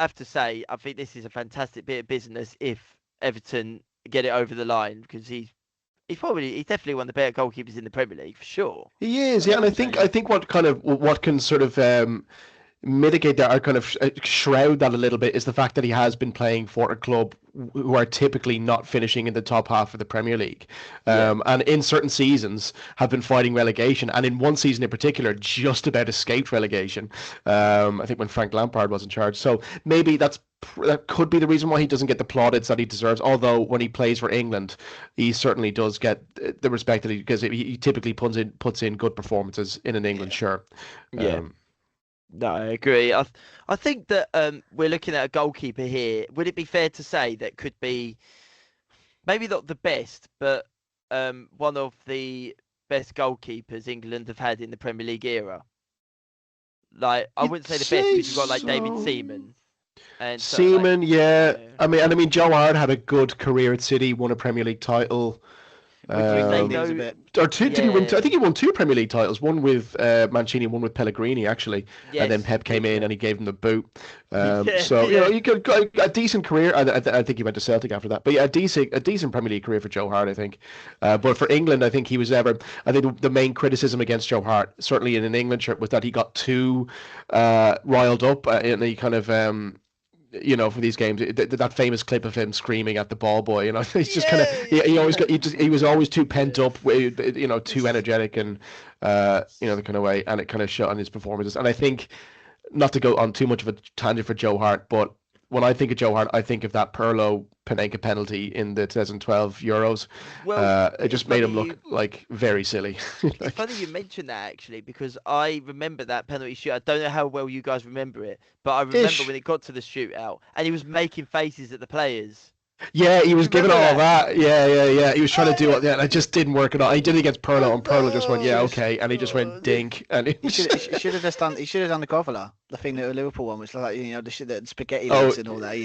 have to say, I think this is a fantastic bit of business if Everton get it over the line, because he's definitely one of the better goalkeepers in the Premier League for sure. He is, yeah, and I think what can sort of mitigate that, or kind of shroud that a little bit, is the fact that he has been playing for a club who are typically not finishing in the top half of the Premier League, and in certain seasons have been fighting relegation, and in one season in particular just about escaped relegation. I think when Frank Lampard was in charge. So maybe that could be the reason why he doesn't get the plaudits that he deserves. Although when he plays for England, he certainly does get the respect that because he typically puts in good performances in an England shirt. Yeah. No, I agree. I think that we're looking at a goalkeeper here. Would it be fair to say that could be maybe not the best, but one of the best goalkeepers England have had in the Premier League era? Like, I wouldn't say the best because you've got like David Seaman. And Seaman, yeah. I mean, Joe Hart had a good career at City, won a Premier League title. Or two, did he win? I think he won 2 Premier League titles. One with Mancini, one with Pellegrini, actually. Yes, and then Pep came in and he gave him the boot. So you got a decent career. I think he went to Celtic after that. But yeah, a decent Premier League career for Joe Hart, I think. But for England, I think he was ever. I think the main criticism against Joe Hart, certainly in an England shirt, was that he got too riled up and he kind of. For these games, that famous clip of him screaming at the ball boy, he's just kind of he was always too pent up, too energetic, and the kind of way, and it kind of showed on his performances. And I think, not to go on too much of a tangent for Joe Hart, but when I think of Joe Hart, I think of that Pirlo Panenka penalty in the 2012 Euros. It just made him look like very silly. It's funny you mentioned that, actually, because I remember that penalty shoot. I don't know how well you guys remember it, but I remember when it got to the shootout and he was making faces at the players. Yeah, he was giving all that. Yeah. He was trying to do it, and it just didn't work at all. He did it against Pirlo, and Pirlo just went, "Yeah, okay," and he just went dink. And he should have just done. He should have done the groveler, the thing that the Liverpool one was like, the spaghetti legs and all that.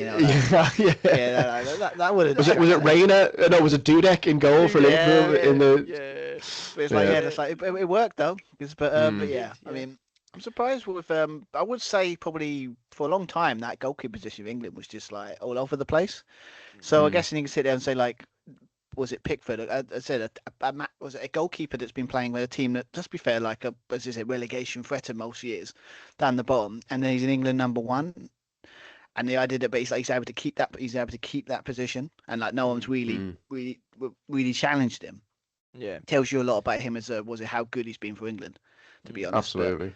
That would have. Was it Reina? No, was it Dudek in goal for Liverpool in the? Yeah. It's like it's like it worked though. But yeah, I mean. I'm surprised with I would say probably for a long time that goalkeeper position of England was just like all over the place. So I guess you can sit there and say, like, was it Pickford? I said was it a goalkeeper that's been playing with a team that, let's be fair, like as I said, relegation threatened most years down the bottom, and then he's in England #1. And the idea that, but he's able to keep that. He's able to keep that position, and like no one's really challenged him. Yeah, tells you a lot about him as how good he's been for England. To be honest, absolutely.